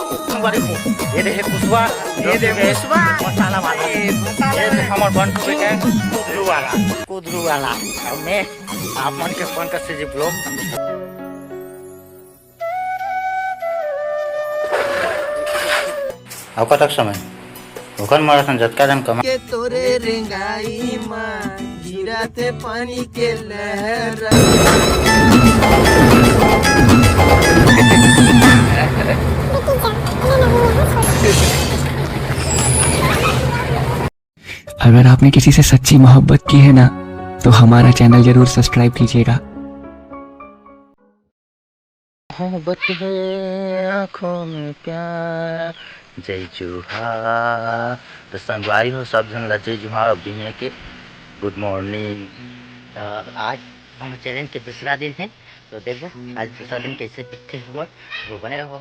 संगवारी को ये दे कुसवा, ये दे कुसवा मसाला वाला, ये दे हमार बंटू बेटे कुदरू वाला और मैं आप मन के फोन कर से जी ब्लॉग अवका तक समय ओखन माराथन झटका जन कमा के तोरे रेंगाई मां गिराते पानी के लहर। अगर आपने किसी से सच्ची मोहब्बत की है ना तो हमारा चैनल जरूर सब्सक्राइब कीजिएगा। मोहब्बत है आँखों में प्यार जय जुहा। तो संगवारी हो सब जन ला जय जुहा अभिनय के गुड मॉर्निंग। आज हम चैलेंज के दूसरा दिन है तो देखो आज दूसरा दिन कैसे दिखते हुआ वो बने रहो।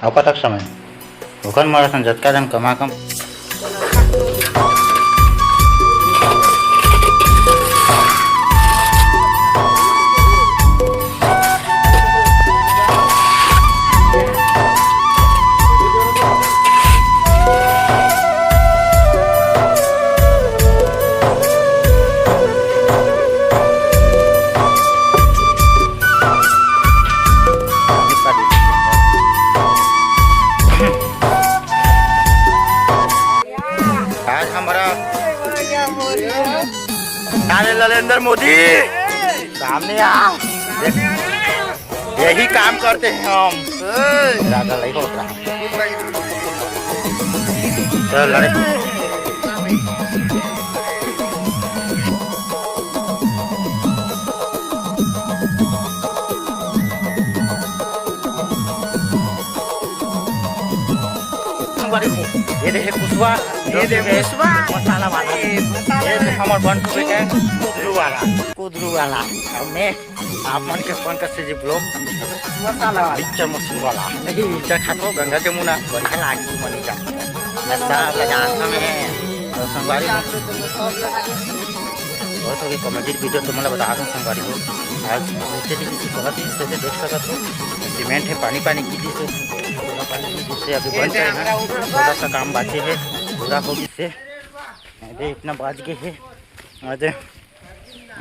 अवका तक समय ओखन माराथन झटका जन कमा कम आज हमारा नरेंद्र मोदी सामने आओ यही काम करते हैं हम ज्यादा नहीं होता चल लड़े ये दे कुसवा, ये दे कुसवा मसाला वाला, ये दे हमार बंटू बेटे कुदरू वाला और मैं आप मन के फोन कर से जी ब्लॉग मसाला पिक्चर मशीन वाला नहीं पिक्चर खातो गंगा के मुना बढ़िया लागी मनी का ऐसा लगा में तो संगवारी बहुत होगी कॉमेडी वीडियो तो मतलब बता दूँ संगवारी को आज नीचे किसी बहुत ही से देख सकते हो सीमेंट है पानी पानी की तो जिससे अभी बन रहे हैं थोड़ा सा काम बाकी है पूरा हो जिससे अरे इतना बाज गए है अरे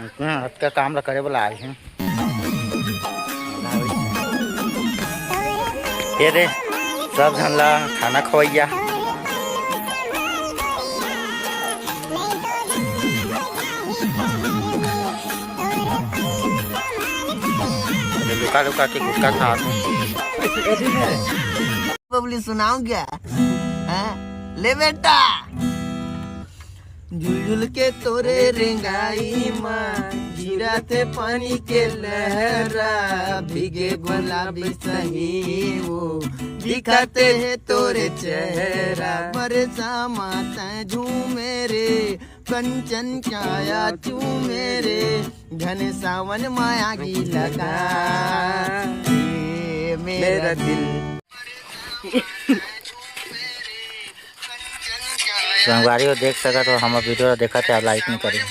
इतना हाथ का काम करे वाला आए हैं ये रे सब झनला खाना खवैया लुका लुका के गुटका खा बबली सुनाऊं क्या ले बेटा झुलझुल के तोरे रेंगाई मां गिराते पानी के लहरा भीगे गुलाबी सही वो दिखाते हैं तोरे चेहरा बरसा माता झूमे रे कंचन छाया चूमे रे घन सावन माया की लगा मेरा दिल संगवारी को देख सका तो हमारे वीडियो देखा थे लाइक नहीं करें।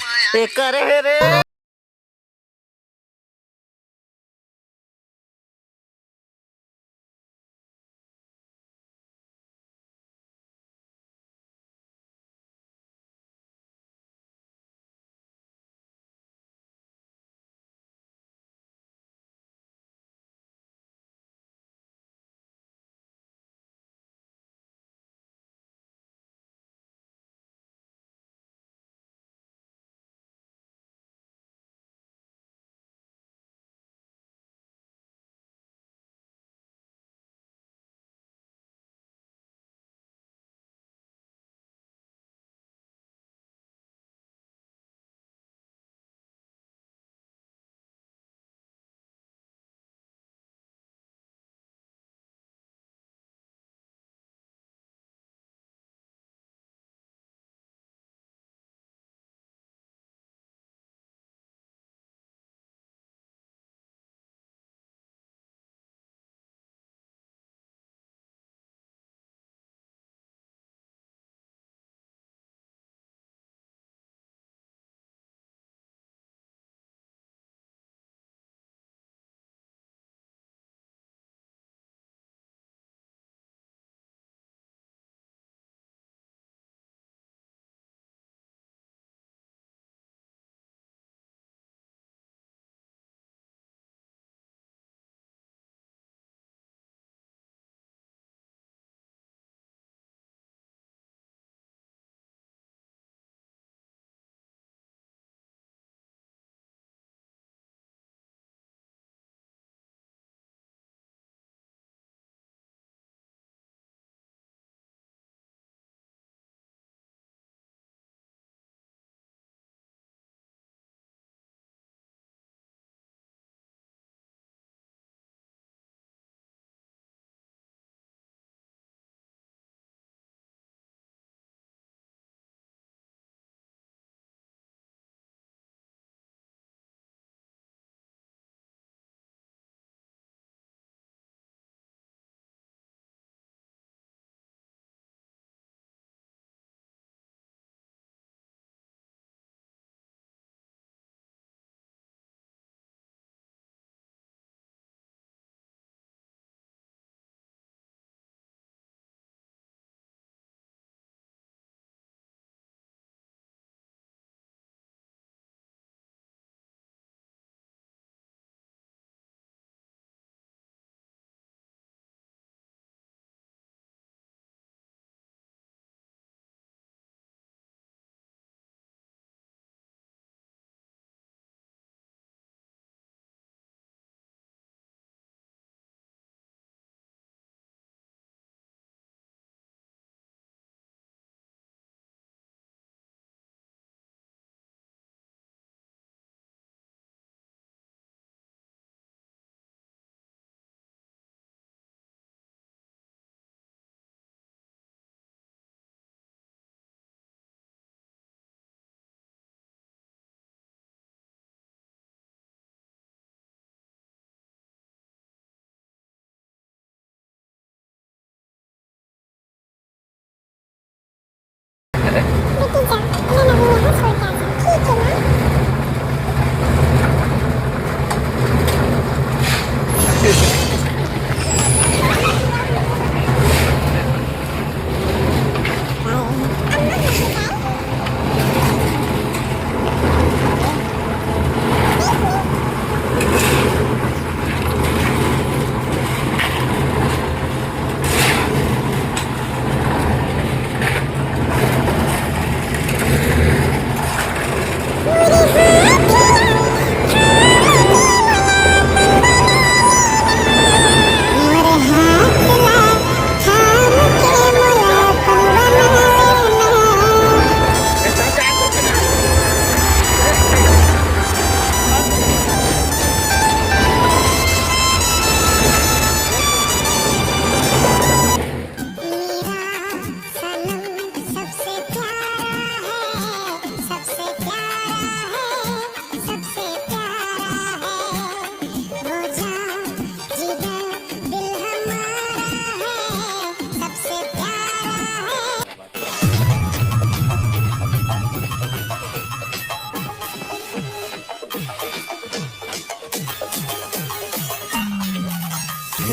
ये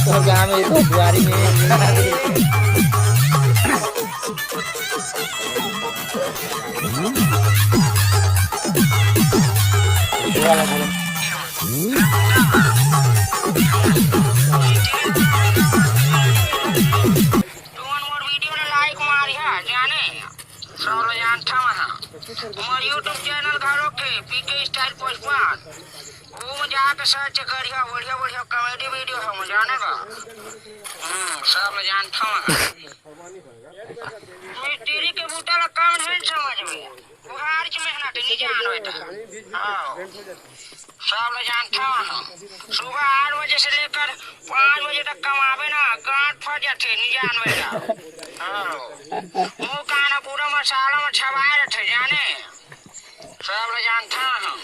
तो गाँव में तो बुआरी में यूट्यूब चैनल घरों के पीके स्टाइल पोस्टपान वो में जाके सर्च करिया बढ़िया बढ़िया कॉमेडी वीडियो हम जाने का सब में जानता हूँ मिस्त्री के बूटा ला काम नहीं समझ में बुहार की मेहनत नहीं जान बेटा सब में जानता हूँ सुबह 8 बजे से लेकर 5 बजे तक कमावे ना गांठ फट जाते नहीं जान बेटा मुँह काना पूरा मसाला में छवाए रहते जाने सब लोग जानता हूँ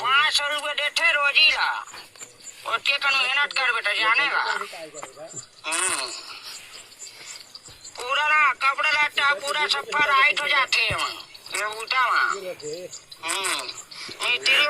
500 रुपये देते रोजी ला और के कन मेहनत कर बेटा जानेगा पूरा ना कपड़ा लट्टा पूरा सफा राइट हो जाते हैं ये बूटा वहाँ तेरी